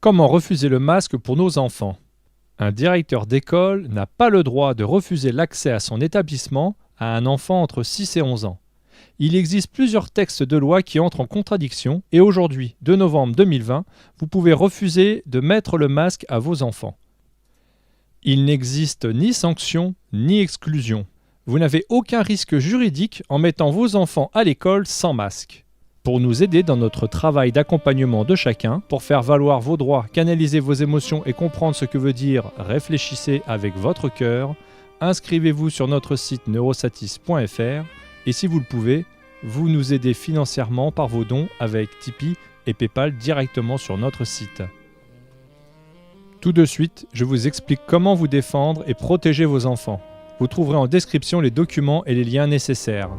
Comment refuser le masque pour nos enfants? Un directeur d'école n'a pas le droit de refuser l'accès à son établissement à un enfant entre 6 et 11 ans. Il existe plusieurs textes de loi qui entrent en contradiction et aujourd'hui, 2 novembre 2020, vous pouvez refuser de mettre le masque à vos enfants. Il n'existe ni sanction ni exclusion. Vous n'avez aucun risque juridique en mettant vos enfants à l'école sans masque. Pour nous aider dans notre travail d'accompagnement de chacun, pour faire valoir vos droits, canaliser vos émotions et comprendre ce que veut dire « réfléchissez avec votre cœur », inscrivez-vous sur notre site neurosatis.fr et si vous le pouvez, vous nous aidez financièrement par vos dons avec Tipeee et Paypal directement sur notre site. Tout de suite, je vous explique comment vous défendre et protéger vos enfants. Vous trouverez en description les documents et les liens nécessaires.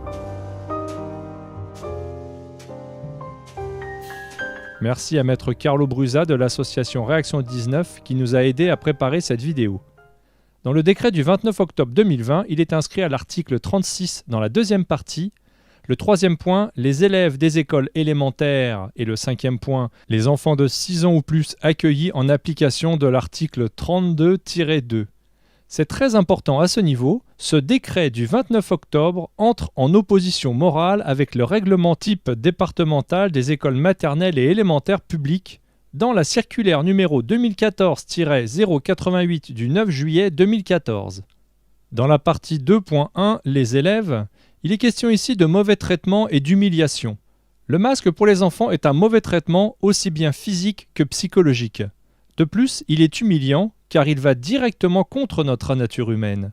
Merci à Maître Carlo Brusa de l'association Réaction 19 qui nous a aidés à préparer cette vidéo. Dans le décret du 29 octobre 2020, il est inscrit à l'article 36 dans la deuxième partie. Le troisième point, les élèves des écoles élémentaires et le cinquième point, les enfants de 6 ans ou plus accueillis en application de l'article 32-2. C'est très important à ce niveau, ce décret du 29 octobre entre en opposition morale avec le règlement type départemental des écoles maternelles et élémentaires publiques dans la circulaire numéro 2014-088 du 9 juillet 2014. Dans la partie 2.1, les élèves, il est question ici de mauvais traitement et d'humiliation. Le masque pour les enfants est un mauvais traitement aussi bien physique que psychologique. De plus, il est humiliant car il va directement contre notre nature humaine.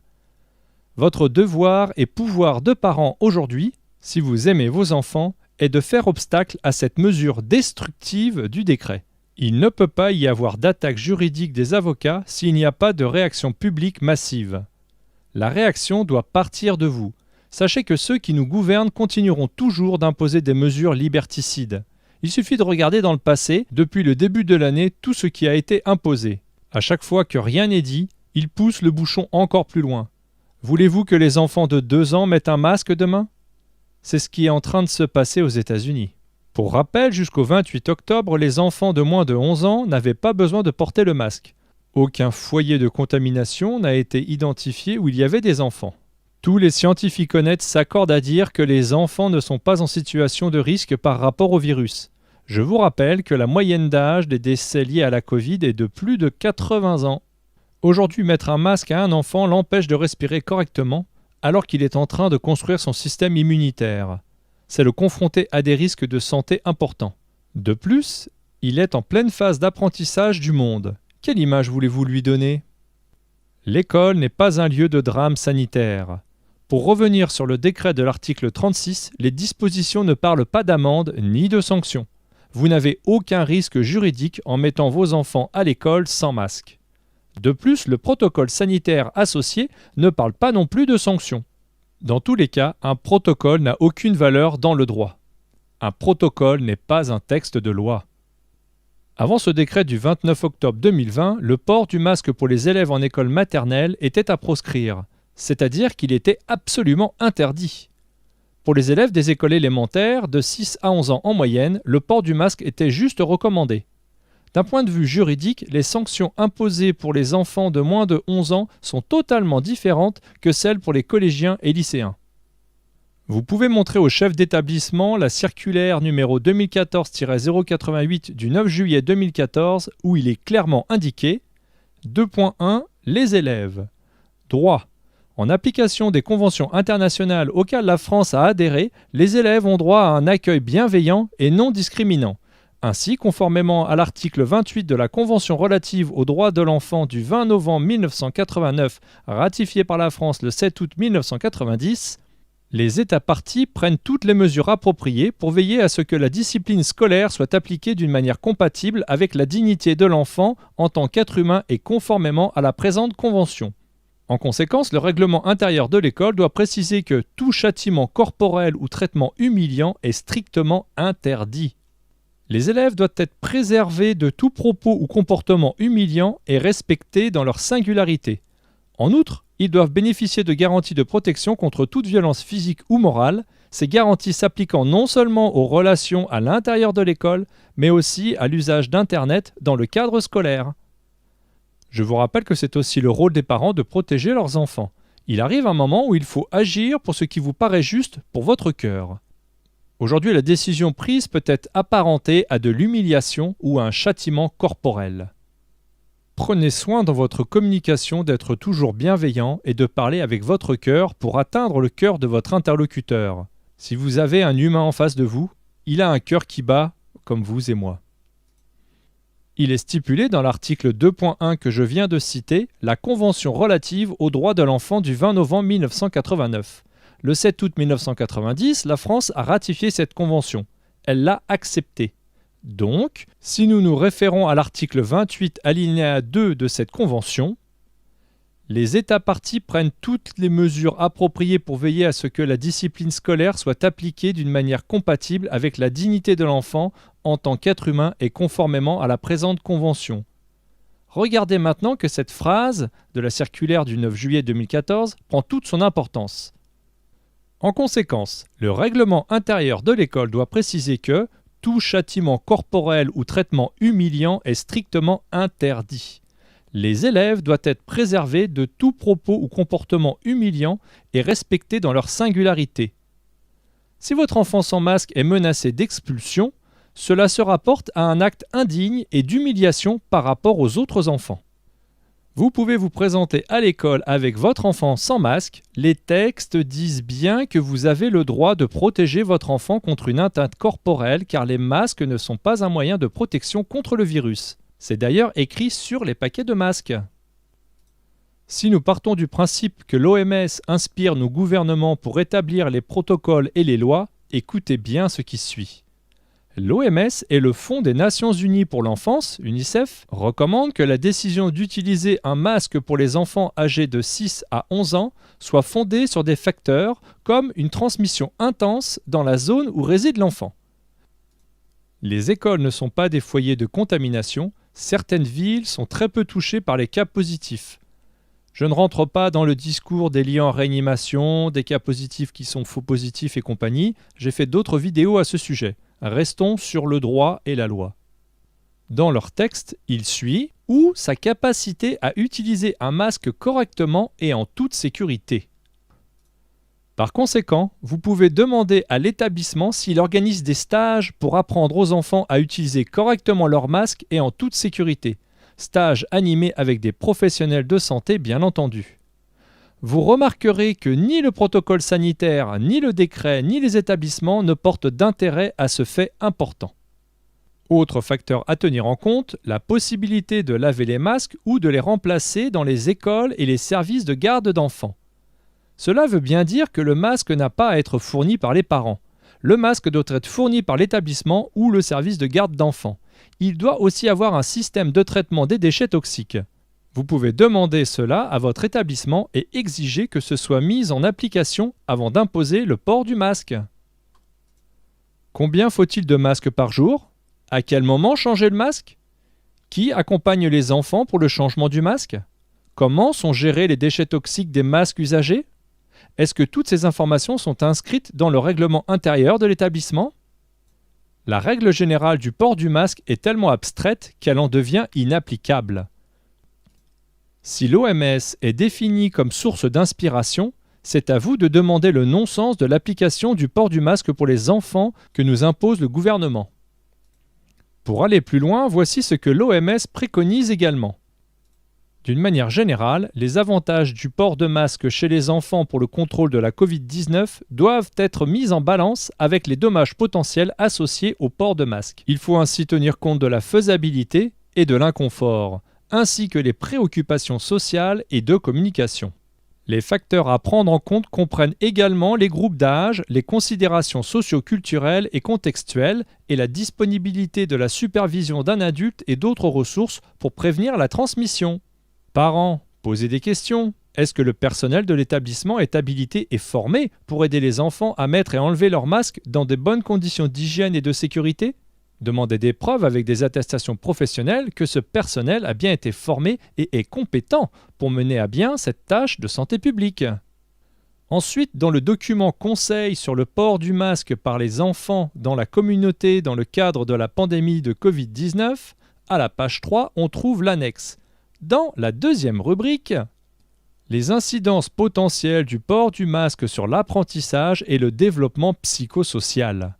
Votre devoir et pouvoir de parents aujourd'hui, si vous aimez vos enfants, est de faire obstacle à cette mesure destructive du décret. Il ne peut pas y avoir d'attaque juridique des avocats s'il n'y a pas de réaction publique massive. La réaction doit partir de vous. Sachez que ceux qui nous gouvernent continueront toujours d'imposer des mesures liberticides. Il suffit de regarder dans le passé, depuis le début de l'année, tout ce qui a été imposé. À chaque fois que rien n'est dit, ils poussent le bouchon encore plus loin. Voulez-vous que les enfants de 2 ans mettent un masque demain? C'est ce qui est en train de se passer aux États-Unis. Pour rappel, jusqu'au 28 octobre, les enfants de moins de 11 ans n'avaient pas besoin de porter le masque. Aucun foyer de contamination n'a été identifié où il y avait des enfants. Tous les scientifiques honnêtes s'accordent à dire que les enfants ne sont pas en situation de risque par rapport au virus. Je vous rappelle que la moyenne d'âge des décès liés à la Covid est de plus de 80 ans. Aujourd'hui, mettre un masque à un enfant l'empêche de respirer correctement alors qu'il est en train de construire son système immunitaire. C'est le confronter à des risques de santé importants. De plus, il est en pleine phase d'apprentissage du monde. Quelle image voulez-vous lui donner? L'école n'est pas un lieu de drame sanitaire. Pour revenir sur le décret de l'article 36, les dispositions ne parlent pas d'amende ni de sanctions. Vous n'avez aucun risque juridique en mettant vos enfants à l'école sans masque. De plus, le protocole sanitaire associé ne parle pas non plus de sanctions. Dans tous les cas, un protocole n'a aucune valeur dans le droit. Un protocole n'est pas un texte de loi. Avant ce décret du 29 octobre 2020, le port du masque pour les élèves en école maternelle était à proscrire, c'est-à-dire qu'il était absolument interdit. Pour les élèves des écoles élémentaires, de 6 à 11 ans en moyenne, le port du masque était juste recommandé. D'un point de vue juridique, les sanctions imposées pour les enfants de moins de 11 ans sont totalement différentes que celles pour les collégiens et lycéens. Vous pouvez montrer au chef d'établissement la circulaire numéro 2014-088 du 9 juillet 2014 où il est clairement indiqué 2.1 Les élèves. Droit. En application des conventions internationales auxquelles la France a adhéré, les élèves ont droit à un accueil bienveillant et non discriminant. Ainsi, conformément à l'article 28 de la Convention relative aux droits de l'enfant du 20 novembre 1989, ratifiée par la France le 7 août 1990, les États parties prennent toutes les mesures appropriées pour veiller à ce que la discipline scolaire soit appliquée d'une manière compatible avec la dignité de l'enfant en tant qu'être humain et conformément à la présente convention. En conséquence, le règlement intérieur de l'école doit préciser que tout châtiment corporel ou traitement humiliant est strictement interdit. Les élèves doivent être préservés de tout propos ou comportement humiliant et respectés dans leur singularité. En outre, ils doivent bénéficier de garanties de protection contre toute violence physique ou morale. ces garanties s'appliquant non seulement aux relations à l'intérieur de l'école, mais aussi à l'usage d'Internet dans le cadre scolaire. Je vous rappelle que c'est aussi le rôle des parents de protéger leurs enfants. Il arrive un moment où il faut agir pour ce qui vous paraît juste pour votre cœur. Aujourd'hui, la décision prise peut être apparentée à de l'humiliation ou à un châtiment corporel. Prenez soin dans votre communication d'être toujours bienveillant et de parler avec votre cœur pour atteindre le cœur de votre interlocuteur. Si vous avez un humain en face de vous, il a un cœur qui bat comme vous et moi. Il est stipulé dans l'article 2.1 que je viens de citer la Convention relative aux droits de l'enfant du 20 novembre 1989. Le 7 août 1990, la France a ratifié cette convention. Elle l'a acceptée. Donc, si nous nous référons à l'article 28 alinéa 2 de cette convention, les États parties prennent toutes les mesures appropriées pour veiller à ce que la discipline scolaire soit appliquée d'une manière compatible avec la dignité de l'enfant en tant qu'être humain et conformément à la présente convention. Regardez maintenant que cette phrase de la circulaire du 9 juillet 2014 prend toute son importance. En conséquence, le règlement intérieur de l'école doit préciser que tout châtiment corporel ou traitement humiliant est strictement interdit. Les élèves doivent être préservés de tout propos ou comportement humiliant et respectés dans leur singularité. Si votre enfant sans masque est menacé d'expulsion, cela se rapporte à un acte indigne et d'humiliation par rapport aux autres enfants. Vous pouvez vous présenter à l'école avec votre enfant sans masque. Les textes disent bien que vous avez le droit de protéger votre enfant contre une atteinte corporelle car les masques ne sont pas un moyen de protection contre le virus. C'est d'ailleurs écrit sur les paquets de masques. Si nous partons du principe que l'OMS inspire nos gouvernements pour établir les protocoles et les lois, écoutez bien ce qui suit. L'OMS et le Fonds des Nations Unies pour l'enfance, UNICEF, recommandent que la décision d'utiliser un masque pour les enfants âgés de 6 à 11 ans soit fondée sur des facteurs comme une transmission intense dans la zone où réside l'enfant. Les écoles ne sont pas des foyers de contamination, certaines villes sont très peu touchées par les cas positifs. Je ne rentre pas dans le discours des liens en réanimation, des cas positifs qui sont faux positifs et compagnie, j'ai fait d'autres vidéos à ce sujet. Restons sur le droit et la loi. Dans leur texte, il suit « ou sa capacité à utiliser un masque correctement et en toute sécurité ». Par conséquent, vous pouvez demander à l'établissement s'il organise des stages pour apprendre aux enfants à utiliser correctement leur masque et en toute sécurité. Stages animés avec des professionnels de santé, bien entendu. Vous remarquerez que ni le protocole sanitaire, ni le décret, ni les établissements ne portent d'intérêt à ce fait important. Autre facteur à tenir en compte, la possibilité de laver les masques ou de les remplacer dans les écoles et les services de garde d'enfants. Cela veut bien dire que le masque n'a pas à être fourni par les parents. Le masque doit être fourni par l'établissement ou le service de garde d'enfants. Il doit aussi avoir un système de traitement des déchets toxiques. Vous pouvez demander cela à votre établissement et exiger que ce soit mis en application avant d'imposer le port du masque. Combien faut-il de masques par jour? À quel moment changer le masque? Qui accompagne les enfants pour le changement du masque? Comment sont gérés les déchets toxiques des masques usagés? Est-ce que toutes ces informations sont inscrites dans le règlement intérieur de l'établissement? La règle générale du port du masque est tellement abstraite qu'elle en devient inapplicable. Si l'OMS est définie comme source d'inspiration, c'est à vous de demander le non-sens de l'application du port du masque pour les enfants que nous impose le gouvernement. Pour aller plus loin, voici ce que l'OMS préconise également. D'une manière générale, les avantages du port de masque chez les enfants pour le contrôle de la Covid-19 doivent être mis en balance avec les dommages potentiels associés au port de masque. Il faut ainsi tenir compte de la faisabilité et de l'inconfort, ainsi que les préoccupations sociales et de communication. Les facteurs à prendre en compte comprennent également les groupes d'âge, les considérations socio-culturelles et contextuelles et la disponibilité de la supervision d'un adulte et d'autres ressources pour prévenir la transmission. Parents, posez des questions. Est-ce que le personnel de l'établissement est habilité et formé pour aider les enfants à mettre et enlever leur masque dans de bonnes conditions d'hygiène et de sécurité? Demandez des preuves avec des attestations professionnelles que ce personnel a bien été formé et est compétent pour mener à bien cette tâche de santé publique. Ensuite, dans le document Conseil sur le port du masque par les enfants dans la communauté dans le cadre de la pandémie de Covid-19, à la page 3, on trouve l'annexe. Dans la deuxième rubrique, les incidences potentielles du port du masque sur l'apprentissage et le développement psychosocial.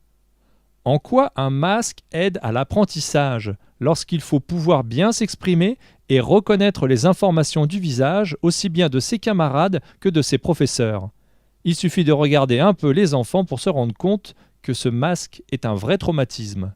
En quoi un masque aide à l'apprentissage lorsqu'il faut pouvoir bien s'exprimer et reconnaître les informations du visage aussi bien de ses camarades que de ses professeurs? Il suffit de regarder un peu les enfants pour se rendre compte que ce masque est un vrai traumatisme.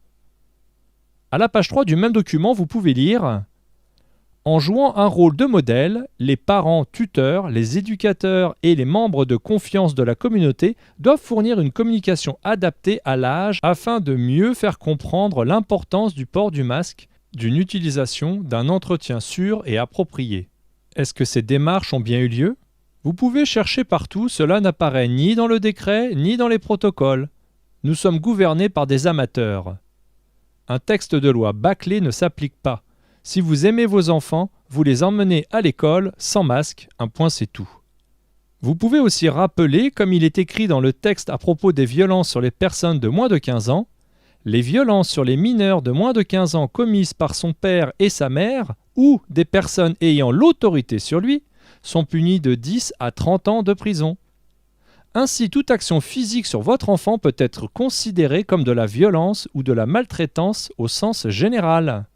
À la page 3 du même document, vous pouvez lire « En jouant un rôle de modèle, les parents, tuteurs, les éducateurs et les membres de confiance de la communauté doivent fournir une communication adaptée à l'âge afin de mieux faire comprendre l'importance du port du masque, d'une utilisation, d'un entretien sûr et approprié. » Est-ce que ces démarches ont bien eu lieu? Vous pouvez chercher partout, cela n'apparaît ni dans le décret ni dans les protocoles. Nous sommes gouvernés par des amateurs. Un texte de loi bâclé ne s'applique pas. Si vous aimez vos enfants, vous les emmenez à l'école sans masque, un point c'est tout. Vous pouvez aussi rappeler, comme il est écrit dans le texte à propos des violences sur les personnes de moins de 15 ans, les violences sur les mineurs de moins de 15 ans commises par son père et sa mère, ou des personnes ayant l'autorité sur lui, sont punies de 10 à 30 ans de prison. Ainsi, toute action physique sur votre enfant peut être considérée comme de la violence ou de la maltraitance au sens général.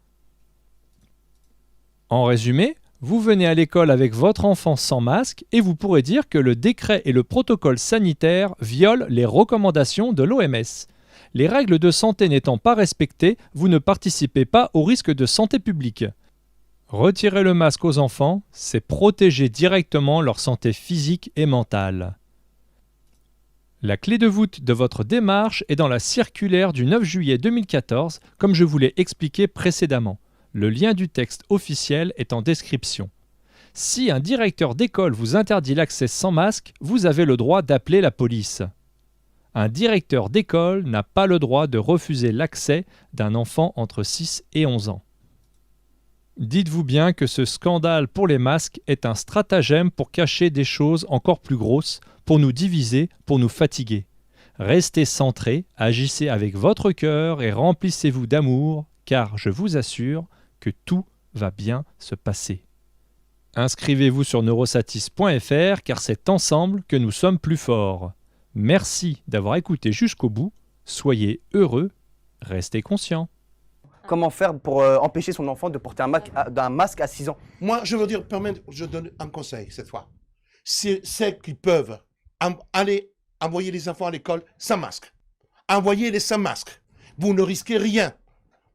En résumé, vous venez à l'école avec votre enfant sans masque et vous pourrez dire que le décret et le protocole sanitaire violent les recommandations de l'OMS. Les règles de santé n'étant pas respectées, vous ne participez pas au risque de santé publique. Retirer le masque aux enfants, c'est protéger directement leur santé physique et mentale. La clé de voûte de votre démarche est dans la circulaire du 9 juillet 2014, comme je vous l'ai expliqué précédemment. Le lien du texte officiel est en description. Si un directeur d'école vous interdit l'accès sans masque, vous avez le droit d'appeler la police. Un directeur d'école n'a pas le droit de refuser l'accès d'un enfant entre 6 et 11 ans. Dites-vous bien que ce scandale pour les masques est un stratagème pour cacher des choses encore plus grosses, pour nous diviser, pour nous fatiguer. Restez centrés, agissez avec votre cœur et remplissez-vous d'amour, car je vous assure que tout va bien se passer. Inscrivez-vous sur neurosatis.fr car c'est ensemble que nous sommes plus forts. Merci d'avoir écouté jusqu'au bout. Soyez heureux, restez conscients. Comment faire pour empêcher son enfant de porter un masque à 6 ans? Moi, je veux dire, je donne un conseil cette fois. C'est qui peuvent aller envoyer les enfants à l'école sans masque. Envoyez-les sans masque. Vous ne risquez rien.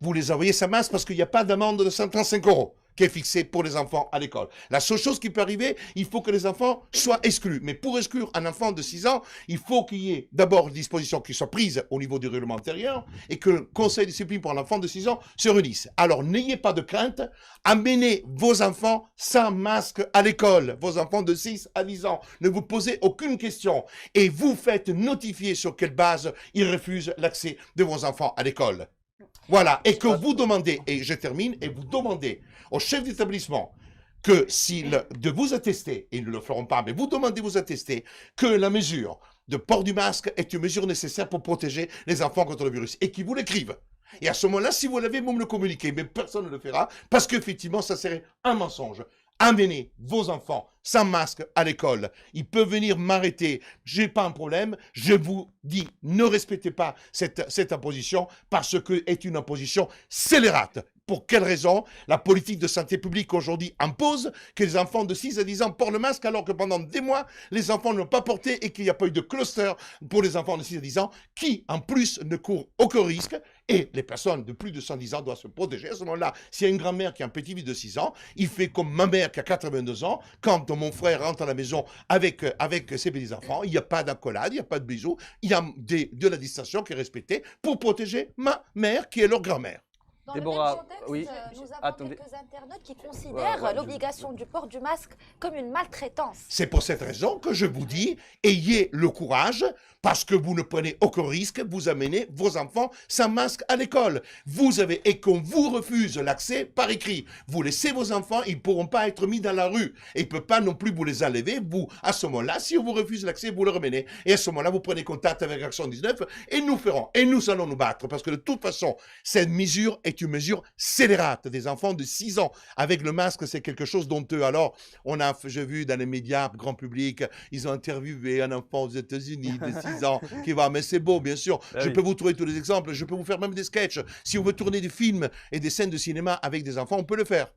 Vous les envoyez sans masque parce qu'il n'y a pas d'amende de 135 € qui est fixée pour les enfants à l'école. La seule chose qui peut arriver, il faut que les enfants soient exclus. Mais pour exclure un enfant de 6 ans, il faut qu'il y ait d'abord une disposition qui soit prise au niveau du règlement intérieur et que le conseil de discipline pour un enfant de 6 ans se réunisse. Alors n'ayez pas de crainte, amenez vos enfants sans masque à l'école, vos enfants de 6 à 10 ans. Ne vous posez aucune question et vous faites notifier sur quelle base ils refusent l'accès de vos enfants à l'école. Voilà, et que vous demandez, et je termine, et vous demandez au chef d'établissement que de vous attester, et ils ne le feront pas, mais vous demandez de vous attester que la mesure de port du masque est une mesure nécessaire pour protéger les enfants contre le virus, et qu'ils vous l'écrivent. Et à ce moment-là, si vous l'avez, vous me le communiquez, mais personne ne le fera, parce qu'effectivement, ça serait un mensonge. Amenez vos enfants sans masque à l'école. Ils peuvent venir m'arrêter. J'ai pas un problème. Je vous dis, ne respectez pas cette imposition parce que est une imposition scélérate. Pour quelle raison? La politique de santé publique aujourd'hui impose que les enfants de 6 à 10 ans portent le masque alors que pendant des mois, les enfants ne l'ont pas porté et qu'il n'y a pas eu de cluster pour les enfants de 6 à 10 ans qui, en plus, ne courent aucun risque et les personnes de plus de 110 ans doivent se protéger. À ce moment-là, s'il y a une grand-mère qui a un petit-fils de 6 ans, il fait comme ma mère qui a 82 ans. Quand mon frère rentre à la maison avec ses petits-enfants, il n'y a pas d'accolade, il n'y a pas de bisous, il y a de la distanciation qui est respectée pour protéger ma mère qui est leur grand-mère. Dans Déborah, le même contexte, oui. nous avons Attendez. quelques internautes qui considèrent ouais, l'obligation du port du masque comme une maltraitance. C'est pour cette raison que je vous dis, ayez le courage, parce que vous ne prenez aucun risque, vous amenez vos enfants sans masque à l'école. Et qu'on vous refuse l'accès par écrit. Vous laissez vos enfants, ils ne pourront pas être mis dans la rue. Et il ne peut pas non plus vous les enlever. Vous, à ce moment-là, si on vous refuse l'accès, vous le ramenez. Et à ce moment-là, vous prenez contact avec Action 19 et nous ferons. Et nous allons nous battre, parce que de toute façon, cette mesure est une mesure scélérate des enfants de 6 ans. Avec le masque, c'est quelque chose d'honteux. Alors, j'ai vu dans les médias, grand public, ils ont interviewé un enfant aux États-Unis de 6 ans qui va, mais c'est beau, bien sûr. Ah Je oui. peux vous trouver tous les exemples, je peux vous faire même des sketchs. Si on veut tourner des films et des scènes de cinéma avec des enfants, on peut le faire.